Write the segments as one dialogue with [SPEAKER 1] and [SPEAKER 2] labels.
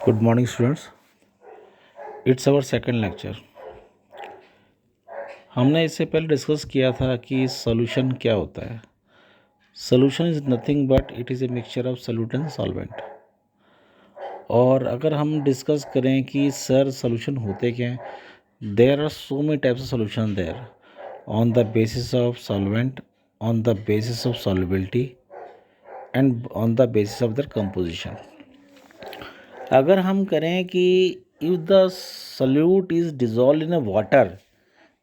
[SPEAKER 1] Good morning students, it's our second lecture. हमने इससे पहले डिस्कस किया था कि सॉल्यूशन क्या होता है। Solution is nothing but it is a mixture of solute and solvent. और अगर हम डिस्कस करें कि सर सॉल्यूशन होते क्या हैं, there are so many types of solution there on the basis of solvent, on the basis of solubility and on the basis of their composition. अगर हम करें कि if the solute is dissolve in a water,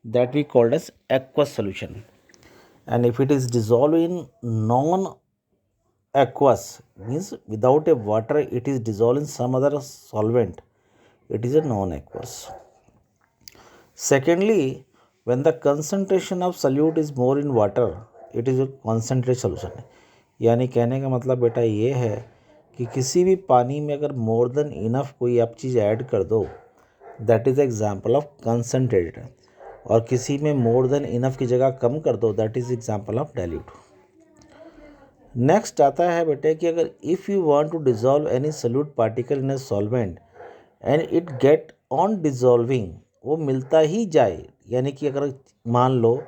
[SPEAKER 1] that we called as aqueous solution, and if it is dissolved in non aqueous, means without a water, it is dissolved in some other solvent, it is a non aqueous. Secondly, when the concentration of solute is more in water, it is a concentrated solution. यानी कहने का मतलब बेटा ये है कि किसी भी पानी में अगर मोर देन इनफ कोई आप चीज़ ऐड कर दो, that is example of concentrated, और किसी में मोर देन इनफ की जगह कम कर दो, that is example of dilute. Next आता है बेटे कि अगर if you want to dissolve any solute particle in a solvent and it get on dissolving, वो मिलता ही जाए, यानी कि अगर मान लो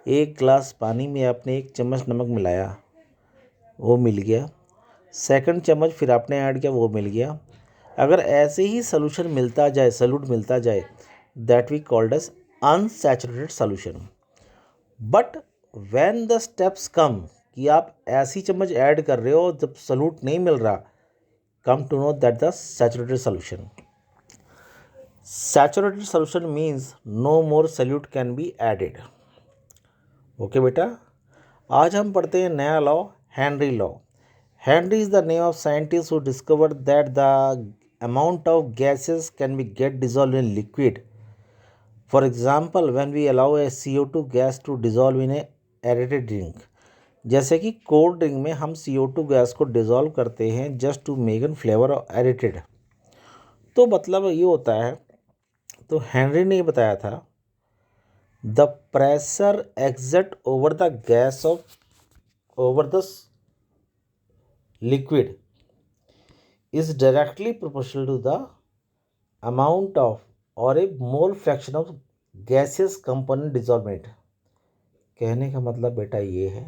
[SPEAKER 1] एक ग्लास पानी में आपने 1 चम्मच नमक मिलाया, वो मिल गया, सेकंड चम्मच फिर आपने ऐड किया, वो मिल गया। अगर ऐसे ही सोल्यूशन मिलता जाए, सॉल्यूट मिलता जाए, that we called as unsaturated solution. But when the steps come कि आप ऐसी चम्मच ऐड कर रहे हो जब सॉल्यूट नहीं मिल रहा, come to know that the saturated solution. Saturated solution means no more solute can be added. Okay बेटा, आज हम पढ़ते हैं नया law, Henry law. Henry is the name of scientist who discovered that the amount of gases can be get dissolved in liquid. For example, when we allow a CO2 gas to dissolve in a aerated drink, जैसे कि cold drink में हम CO2 gas को dissolve करते हैं just to make an flavour aerated. तो मतलब ये होता है, तो हेनरी ने बताया था the pressure exert over the gas off over the liquid is directly proportional to the amount of or a mole fraction of gaseous component dissolvent। कहने का मतलब बेटा ये है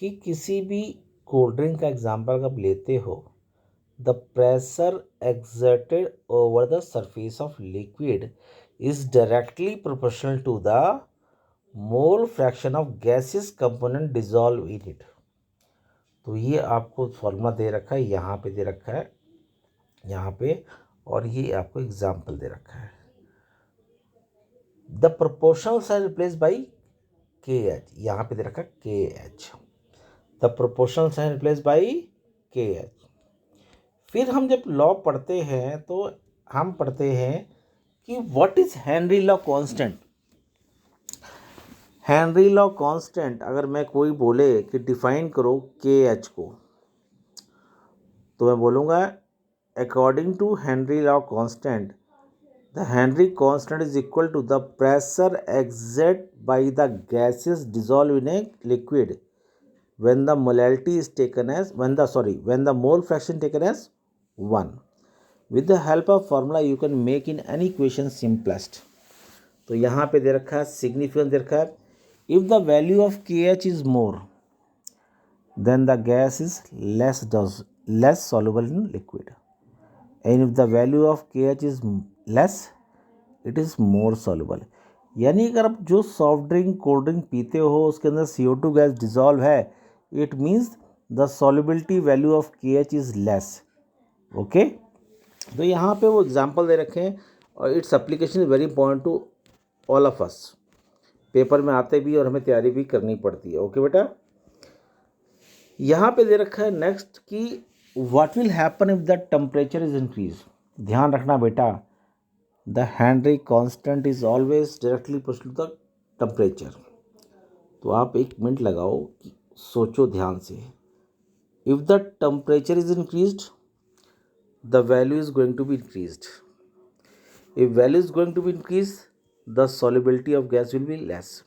[SPEAKER 1] कि किसी भी कोल्ड ड्रिंक का एग्जाम्पल आप लेते हो, the pressure exerted over the surface of liquid is directly proportional to the mole fraction of gases component dissolve in it. तो ये आपको फॉर्मूला दे रखा है, यहाँ पे दे रखा है, यहाँ पे, और ये आपको एग्जाम्पल दे रखा है। The proportional sign replace by K H, यहाँ पे दे रखा है K H, the proportional sign replace by K H. फिर हम जब लॉ पढ़ते हैं तो हम पढ़ते हैं कि what is Henry law constant. Henry law constant अगर मैं कोई बोले कि डिफाइन करो के एच को, तो मैं बोलूँगा according to Henry law constant, the Henry constant is equal to the pressure exert by the gases dissolve in a liquid when the molality is taken as when the mole fraction taken as 1. With the help of formula you can make in any equation simplest. तो यहाँ पे दे रखा है significance दे रखा है, if the value of KH is more then the gas is less soluble in liquid, and if the value of KH is less it is more soluble। यानी अगर आप जो सॉफ्ट ड्रिंक कोल्ड ड्रिंक पीते हो उसके अंदर CO2 gas dissolve है, it means the solubility value of KH is less. Okay, तो यहाँ पे वो एग्जांपल दे रखे हैं और it's application is very important to all of us. Paper में आते भी और हमें तैयारी भी करनी पड़ती है। ओके बेटा, यहाँ पे दे रखा है नेक्स्ट कि what will happen if the temperature is increase. ध्यान रखना बेटा, the Henry constant is always directly proportional to the temperature. तो आप 1 मिनट लगाओ, सोचो ध्यान से। If the temperature is increased the value is going to be increased, if value is going to be increase the solubility of gas will be less.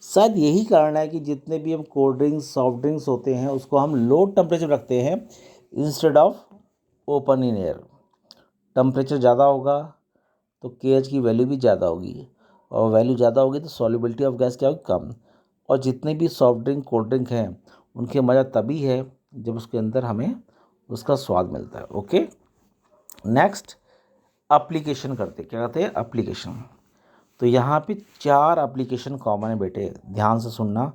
[SPEAKER 1] शायद यही कारण है कि जितने भी हम कोल्ड ड्रिंक्स सॉफ्ट ड्रिंक्स होते हैं उसको हम लो टेम्परेचर रखते हैं instead of open in air. Temperature ज़्यादा होगा तो KH की वैल्यू भी ज़्यादा होगी, और वैल्यू ज़्यादा होगी तो सॉल्युबिलिटी ऑफ गैस क्या होगी, कम। और जितने भी सॉफ्ट ड्रिंक कोल्ड ड्रिंक हैं उनके मज़ा तभी है जब उसके अंदर हमें उसका स्वाद मिलता है। ओके, नेक्स्ट एप्लीकेशन करते, क्या कहते हैं, एप्लीकेशन। तो यहाँ पे 4 एप्लीकेशन कॉमन है बेटे, ध्यान से सुनना,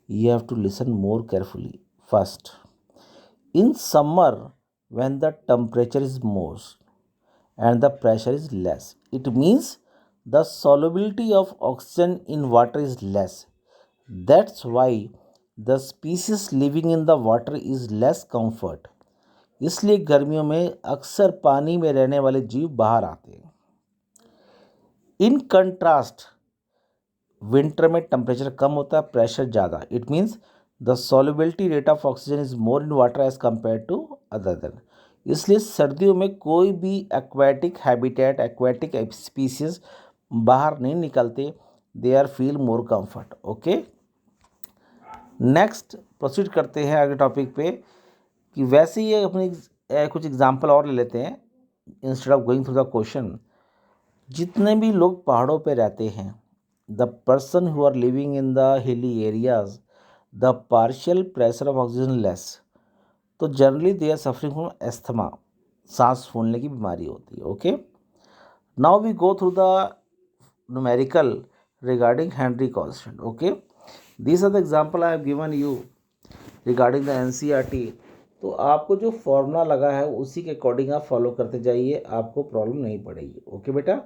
[SPEAKER 1] you have to listen more carefully. First, in summer when the temperature is most and the pressure is less, it means the solubility of oxygen in water is less. That's why the species living in the water is less comfort. इसलिए गर्मियों में अक्सर पानी में रहने वाले जीव बाहर आते हैं। इन कंट्रास्ट विंटर में टेम्परेचर कम होता है, प्रेशर ज़्यादा। It means the solubility rate of oxygen is more in water as compare to other then. इसलिए सर्दियों में कोई भी एक्वेटिक हैबिटेट, एक्वेटिक स्पीसीज बाहर नहीं निकलते, they are feel more comfort. Okay, next proceed करते हैं आगे टॉपिक पे, कि वैसे ही अपनी कुछ एग्जांपल और ले लेते हैं instead of going through the question. जितने भी लोग पहाड़ों पे रहते हैं, the person who are living in the hilly areas, the partial pressure of oxygen less, तो generally they are suffering from asthma, सांस फूलने की बीमारी होती है। Okay, now we go through the numerical regarding Henry constant. Okay, this are the example I have given you regarding the NCERT। तो आपको जो फॉर्मूला लगा है उसी के अकॉर्डिंग आप फॉलो करते जाइए, आपको प्रॉब्लम नहीं पड़ेगी। ओके बेटा,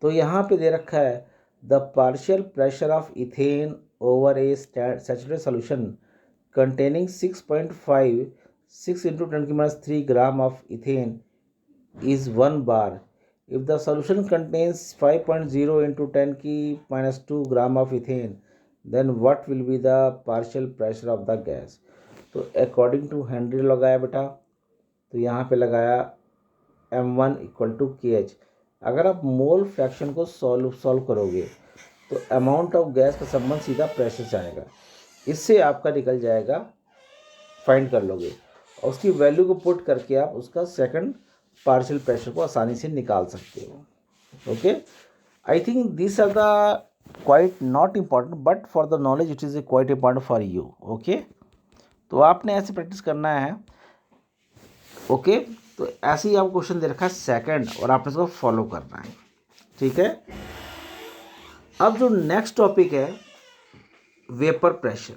[SPEAKER 1] तो यहाँ पे दे रखा है the partial pressure of ethane over A saturated solution containing 6.5 6 into 10⁻³ gram of ethane is 1 bar. If the solution contains 5.0 into 10⁻² gram of ethane, then what will be the partial pressure of the gas? तो according to Henry लगाया बेटा, तो यहाँ पे लगाया M1 equal to KH। अगर आप mole fraction को सॉल्व करोगे तो अमाउंट ऑफ गैस का संबंध सीधा प्रेशर से आएगा, इससे आपका निकल जाएगा, फाइंड कर लोगे, और उसकी वैल्यू को पुट करके आप उसका सेकंड पार्शियल प्रेशर को आसानी से निकाल सकते हो। Okay, I think this are the quite not important, but for the knowledge it is quite important for you. Okay, तो आपने ऐसे प्रैक्टिस करना है। ओके, तो ऐसे ही आप क्वेश्चन दे रखा है सेकंड, और आपने इसको फॉलो करना है। ठीक है, अब जो नेक्स्ट टॉपिक है vapour pressure,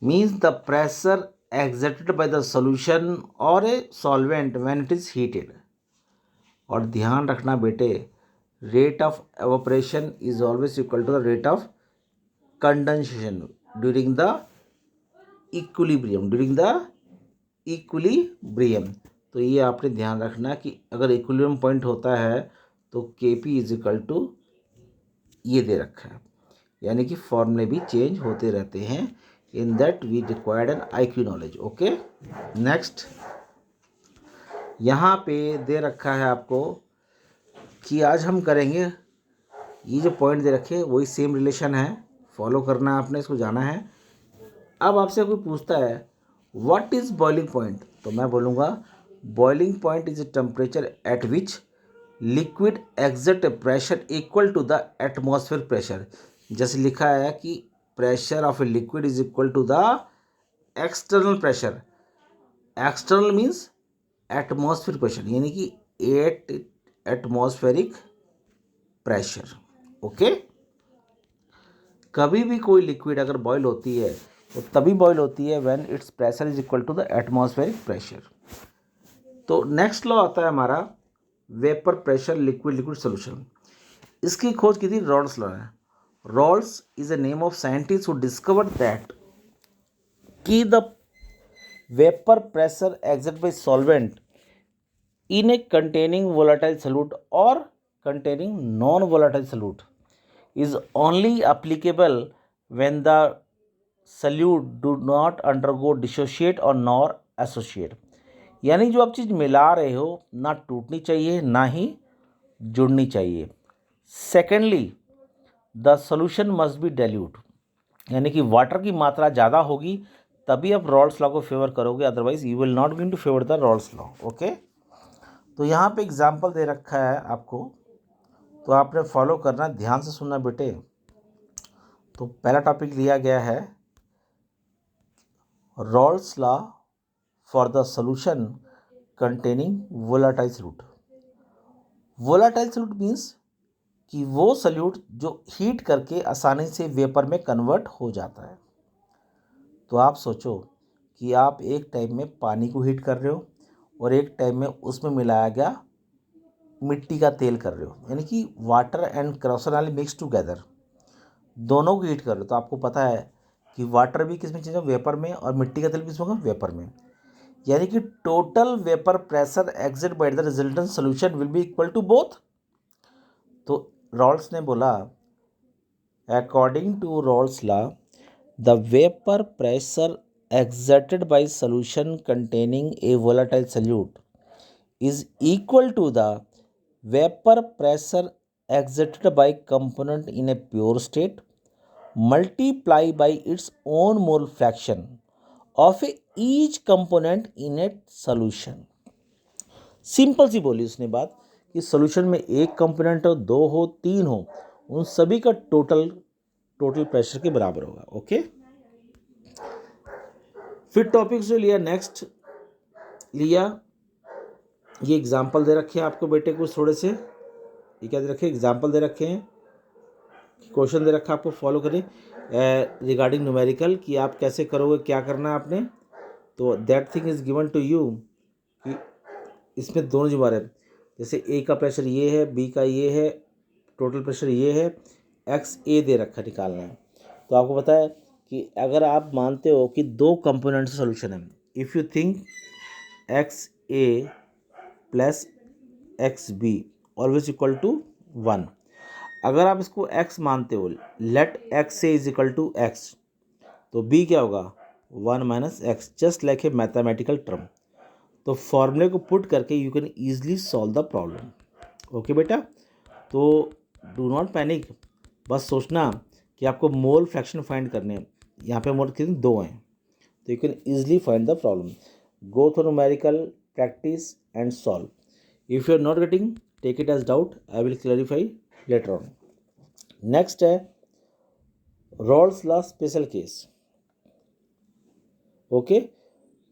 [SPEAKER 1] means the pressure exerted by the solution or a solvent when it is heated। और ध्यान रखना बेटे, rate of evaporation is always equal to the rate of condensation during the equilibrium. तो ये आपने ध्यान रखना कि अगर इक्विलिब्रियम पॉइंट होता है तो KP इज इक्वल टू ये दे रखा है, यानी कि फॉर्मूले भी चेंज होते रहते हैं। In that we required an IQ knowledge। Okay, next यहाँ पे दे रखा है आपको कि आज हम करेंगे, ये जो पॉइंट दे रखे वही सेम रिलेशन है, फॉलो करना है आपने, इसको जाना है। अब आपसे कोई पूछता है व्हाट इज़ बॉइलिंग पॉइंट, तो मैं बोलूँगा boiling point is a temperature at which liquid exert a pressure equal to the atmosphere pressure. जैसे लिखा है कि pressure of a liquid is equal to the external pressure। external means atmospheric pressure, यानी कि 8 atmospheric pressure। Okay, कभी भी कोई liquid अगर बॉयल होती है तो तभी बॉयल होती है when it's pressure is equal to the atmospheric pressure. तो नेक्स्ट लॉ आता है हमारा वेपर प्रेशर लिक्विड सोल्यूशन। इसकी खोज की थी रॉल्स लॉ ने। Rawls is a name of scientist who discovered that कि the vapor pressure exerted by solvent in a containing volatile solute or containing non-volatile solute is only applicable when the solute do not undergo dissociate or nor associate। यानी जो आप चीज़ मिला रहे हो ना टूटनी चाहिए ना ही जुड़नी चाहिए। Secondly the solution must be dilute, यानी कि वाटर की मात्रा ज़्यादा होगी तभी आप रॉल्स लॉ को फेवर करोगे, otherwise you will not going to favour the Raoult's law. Okay, तो यहाँ पे एग्जाम्पल दे रखा है आपको, तो आपने फॉलो करना, ध्यान से सुनना बेटे। तो पहला टॉपिक लिया गया है Raoult's law for the solution containing volatile solute. Volatile solute means कि वो सॉल्यूट जो हीट करके आसानी से वेपर में कन्वर्ट हो जाता है। तो आप सोचो कि आप एक टाइम में पानी को हीट कर रहे हो और एक टाइम में उसमें मिलाया गया मिट्टी का तेल कर रहे हो, यानी कि water and kerosene oil mix together, दोनों को हीट कर रहे हो। तो आपको पता है कि वाटर भी किस में चेंज होगा, वेपर में, और मिट्टी का तेल किस में होगा, वेपर में। यानी कि total vapour pressure exit by the resultant solution will be equal to both. तो रॉल्स ने बोला, according to Raoult's law the vapor pressure exerted by solution containing a volatile solute is equal to the vapor pressure exerted by component in a pure state multiply by its own mole fraction of each component in a solution। Simple सी बोली उसने बात कि solution में एक component हो, दो हो, तीन हो, उन सभी का टोटल प्रेशर के बराबर होगा। ओके, फिर टॉपिक जो लिया, नेक्स्ट लिया, ये एग्जाम्पल दे रखे हैं आपको बेटे कुछ थोड़े से, ये क्या दे रखे हैं, एग्जाम्पल दे रखे हैं, क्वेश्चन दे रखा है आपको, फॉलो करें रिगार्डिंग न्यूमेरिकल कि आप कैसे करोगे, क्या करना है आपने। तो that thing is given to you कि इसमें दोनों जुबार है, जैसे ए का प्रेशर ये है, बी का ये है, टोटल प्रेशर ये है, एक्स ए दे रखा निकालना है। तो आपको पता है कि अगर आप मानते हो कि दो कंपोनेंट से सोल्यूशन है, if you think X A plus X B always equal to 1, अगर आप इसको x मानते हो, let x A is equal to X, तो b क्या होगा, 1 minus X, just like a mathematical term. तो फॉर्मूले को पुट करके you can easily solve the problem. Okay बेटा, तो डू नॉट पैनिक, बस सोचना कि आपको मोल फ्रैक्शन फाइंड करने हैं। यहाँ पे मोल कितने, 2 हैं, तो you can easily find the problem. Go through numerical practice and solve. If you are not getting, take it as doubt, I will clarify later on. Next है Raoult's law special case. Okay,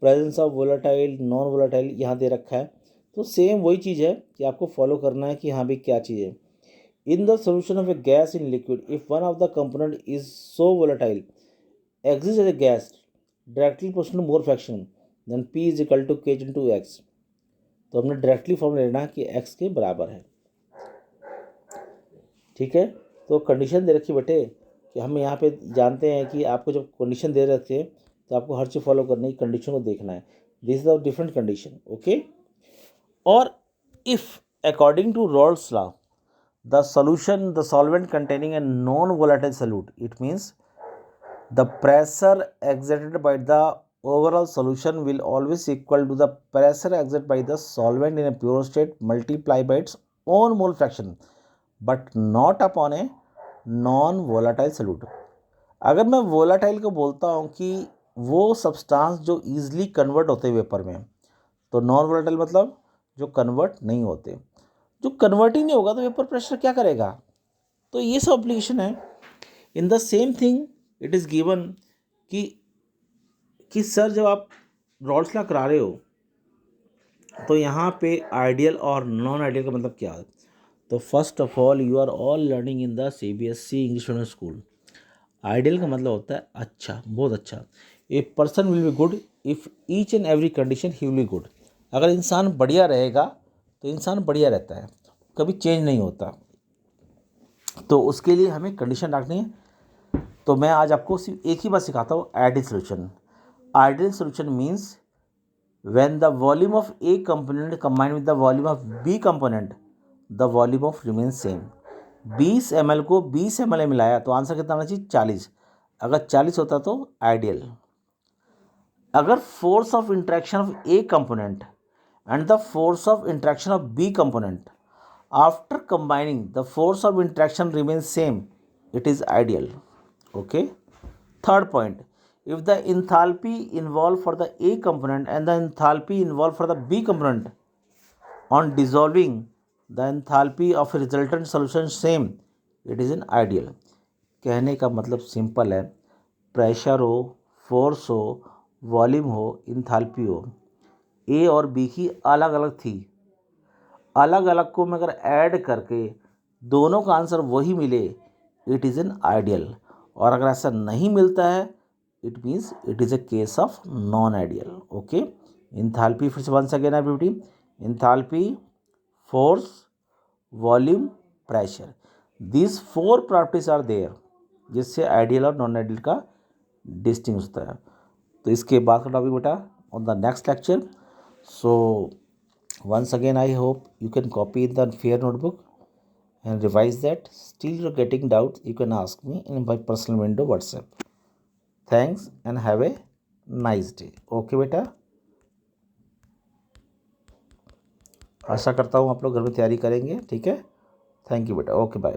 [SPEAKER 1] presence of volatile, non volatile यहाँ दे रखा है। तो same वही चीज़ है कि आपको फॉलो करना है कि हाँ भी क्या चीज़ है। In the solution of a gas in liquid, if one of the component is so volatile exist as a gas directly proportional mole fraction then P is equal to K into X. तो हमने directly formula लेना है कि x के बराबर है। ठीक है, तो कंडीशन दे रखी बेटे कि हम यहाँ पे जानते हैं कि आपको जब कंडीशन दे रखे हैं तो आपको हर चीज़ फॉलो करने की, कंडीशन को देखना है। This is a different condition. Okay, और if according to Raoult's law the solution, the solvent containing a non volatile solute, it means the pressure exerted by the overall solution will always equal to the pressure exerted by the solvent in a pure state multiplied by its own mole fraction but not upon a non volatile solute। अगर मैं volatile को बोलता हूँ कि वो substance जो easily convert होते हैं वेपर में, तो नॉन volatile मतलब जो कन्वर्ट नहीं होते। जो कन्वर्ट ही नहीं होगा तो वेपर प्रेशर क्या करेगा। तो ये सब एप्लीकेशन है। In the same thing it is given कि सर जब आप रॉल्स लॉ करा रहे हो तो यहाँ पे आइडियल और नॉन आइडियल का मतलब क्या है। तो first of all you are all learning in the CBSE English medium school. Ideal का मतलब होता है अच्छा, बहुत अच्छा। A person will be good if each and every condition he will be good. अगर इंसान बढ़िया रहेगा तो इंसान बढ़िया रहता है, कभी चेंज नहीं होता। तो उसके लिए हमें कंडीशन रखनी है। तो मैं आज आपको सिर्फ एक ही बात सिखाता हूँ, ideal solution. Ideal solution means when the volume of A component combined with the volume of B component the volume of remain same. 20 ml को 20 ml में मिलाया तो आंसर कितना आना चाहिए, 40। अगर 40 होता तो आइडियल। अगर force of interaction of A component and the force of interaction of B component after combining the force of interaction remain same, it is ideal. Okay, third point, if the enthalpy involved for the A component and the enthalpy involved for the B component on dissolving the enthalpy of resultant solution same, it is an ideal. कहने का मतलब simple है, pressure हो, force हो, volume हो, enthalpy हो, ए और B की अलग अलग थी, अलग अलग को मैं अगर ऐड करके दोनों का आंसर वही मिले, इट इज़ एन आइडियल। और अगर ऐसा नहीं मिलता है, it means it is a case of non ideal. Okay, enthalpy फिर से वंस अगेन है beauty, enthalpy, force, volume, pressure, these 4 properties are there जिससे आइडियल और नॉन आइडियल का डिस्टिंग होता है। तो इसके बाद का टॉपिक बेटा on the next lecture. So once again I hope you can copy in the fair notebook and revise that. Still you're getting doubts, you can ask me in my personal window WhatsApp. Thanks and have a nice day. Okay बेटा, आशा करता हूँ आप लोग घर में तैयारी करेंगे। ठीक है, थैंक यू बेटा, ओके बाय।